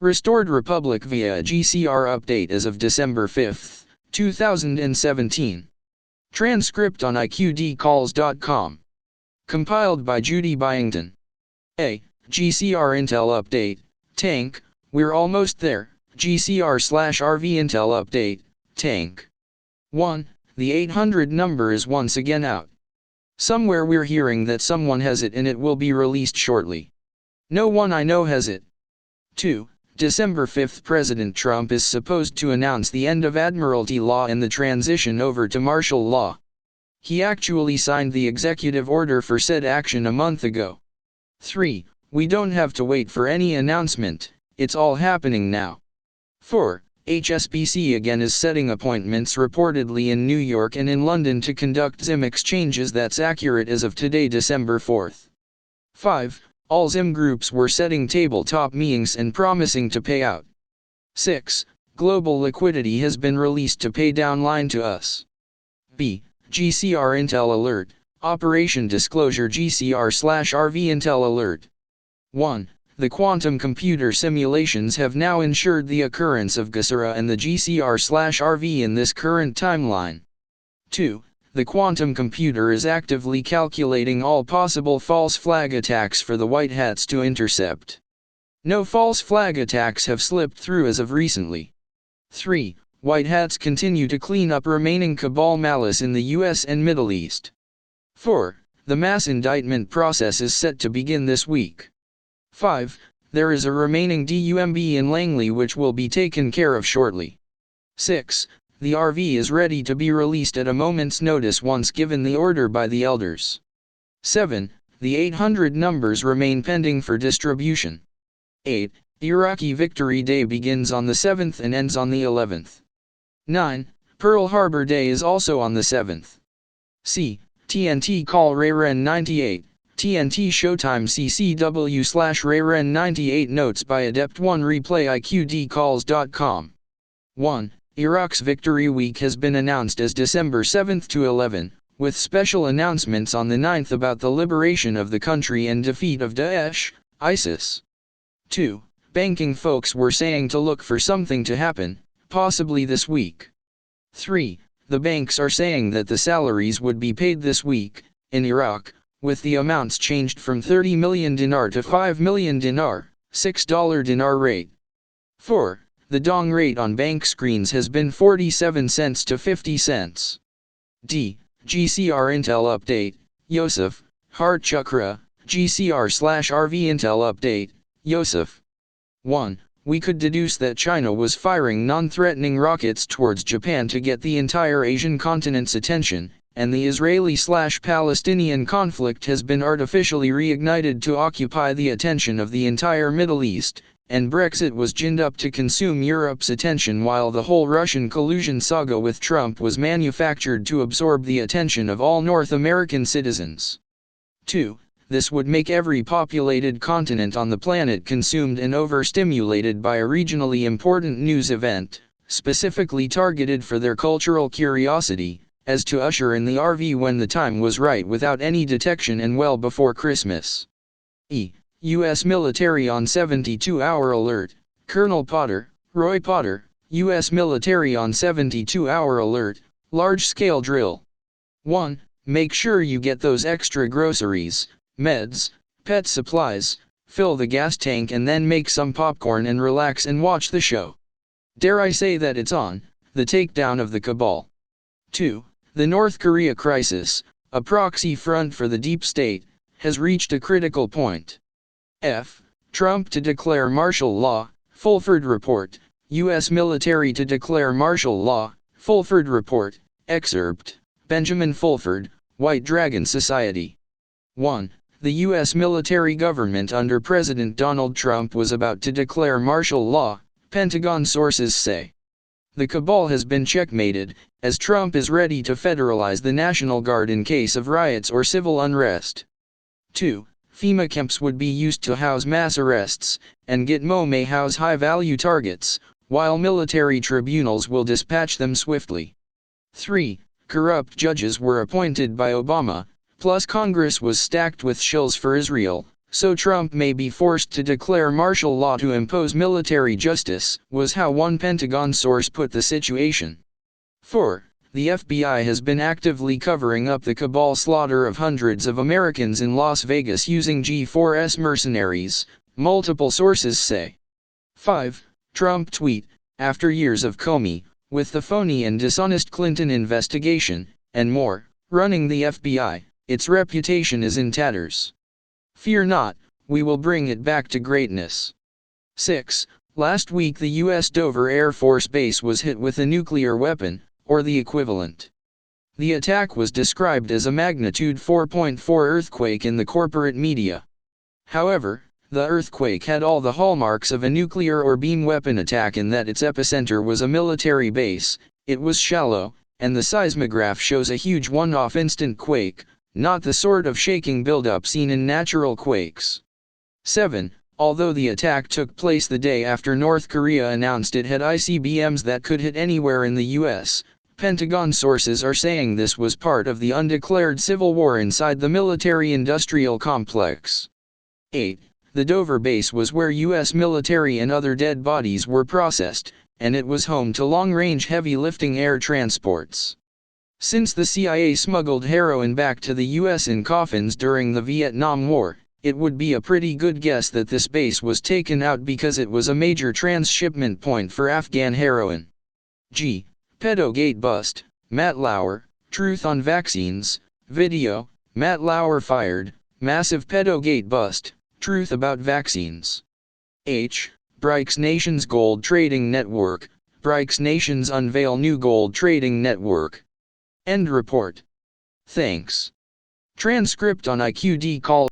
Restored Republic via GCR update as of December 5, 2017. Transcript on iqdcalls.com. Compiled by Judy Byington. A. GCR Intel Update, Tank, we're almost there. GCR/RV Intel Update, Tank. 1. The 800 number is once again out. Somewhere we're hearing that someone has it and it will be released shortly. No one I know has it. 2. December 5, President Trump is supposed to announce the end of Admiralty law and the transition over to martial law. He actually signed the executive order for said action a month ago. 3. We don't have to wait for any announcement, it's all happening now. 4. HSBC again is setting appointments reportedly in New York and in London to conduct ZIM exchanges. That's accurate as of today, December 4. 5. All ZIM groups were setting tabletop meetings and promising to pay out. 6. Global liquidity has been released to pay down line to us. B. GCR Intel Alert, Operation Disclosure GCR/RV Intel Alert. 1. The quantum computer simulations have now ensured the occurrence of GCR and the GCR/RV in this current timeline. 2. The quantum computer is actively calculating all possible false flag attacks for the White Hats to intercept. No false flag attacks have slipped through as of recently. 3. White Hats continue to clean up remaining cabal malice in the US and Middle East. 4. The mass indictment process is set to begin this week. 5. There is a remaining DUMB in Langley which will be taken care of shortly. 6. The RV is ready to be released at a moment's notice once given the order by the elders. 7. The 800 numbers remain pending for distribution. 8. Iraqi Victory Day begins on the 7th and ends on the 11th. 9. Pearl Harbor Day is also on the 7th. C. TNT Call Rayren 98, TNT Showtime CCW/Rayren 98 Notes by Adept1 Replay iqdcalls.com. 1. Iraq's Victory Week has been announced as December 7 to 11, with special announcements on the 9th about the liberation of the country and defeat of Daesh, ISIS. 2. Banking folks were saying to look for something to happen, possibly this week. 3. The banks are saying that the salaries would be paid this week, in Iraq, with the amounts changed from 30 million dinar to 5 million dinar, $6 dinar rate. 4. The dong rate on bank screens has been 47 cents to 50 cents. D. GCR Intel Update, Yosef, Heart Chakra, GCR/RV Intel Update, Yosef. 1. We could deduce that China was firing non-threatening rockets towards Japan to get the entire Asian continent's attention, and the Israeli/Palestinian conflict has been artificially reignited to occupy the attention of the entire Middle East, and Brexit was ginned up to consume Europe's attention while the whole Russian collusion saga with Trump was manufactured to absorb the attention of all North American citizens. 2. This would make every populated continent on the planet consumed and overstimulated by a regionally important news event, specifically targeted for their cultural curiosity, as to usher in the RV when the time was right without any detection and well before Christmas. E. U.S. military on 72-hour alert, Colonel Potter, Roy Potter, U.S. military on 72-hour alert, large-scale drill. 1. Make sure you get those extra groceries, meds, pet supplies, fill the gas tank and then make some popcorn and relax and watch the show. Dare I say that it's on, the takedown of the cabal. 2. The North Korea crisis, a proxy front for the deep state, has reached a critical point. F. Trump to declare martial law, Fulford Report, U.S. military to declare martial law, Fulford Report, excerpt, Benjamin Fulford, White Dragon Society. 1. The U.S. military government under President Donald Trump was about to declare martial law, Pentagon sources say. The cabal has been checkmated, as Trump is ready to federalize the National Guard in case of riots or civil unrest. 2. FEMA camps would be used to house mass arrests, and Gitmo may house high-value targets, while military tribunals will dispatch them swiftly. 3. Corrupt judges were appointed by Obama, plus Congress was stacked with shills for Israel, so Trump may be forced to declare martial law to impose military justice, was how one Pentagon source put the situation. 4. The FBI has been actively covering up the cabal slaughter of hundreds of Americans in Las Vegas using G4S mercenaries, multiple sources say. 5. Trump tweet, after years of Comey, with the phony and dishonest Clinton investigation, and more, running the FBI, its reputation is in tatters. Fear not, we will bring it back to greatness. 6. Last week the U.S. Dover Air Force Base was hit with a nuclear weapon, or the equivalent. The attack was described as a magnitude 4.4 earthquake in the corporate media. However, the earthquake had all the hallmarks of a nuclear or beam weapon attack in that its epicenter was a military base, it was shallow, and the seismograph shows a huge one-off instant quake, not the sort of shaking buildup seen in natural quakes. 7. Although the attack took place the day after North Korea announced it had ICBMs that could hit anywhere in the U.S., Pentagon sources are saying this was part of the undeclared civil war inside the military-industrial complex. 8. The Dover base was where U.S. military and other dead bodies were processed, and it was home to long-range heavy-lifting air transports. Since the CIA smuggled heroin back to the U.S. in coffins during the Vietnam War, it would be a pretty good guess that this base was taken out because it was a major transshipment point for Afghan heroin. G. Pedogate bust, Matt Lauer, Truth on Vaccines, video, Matt Lauer fired, massive pedogate bust, Truth about vaccines. H. BRICS Nations Gold Trading Network, BRICS Nations unveil new gold trading network. End report. Thanks. Transcript on IQD call.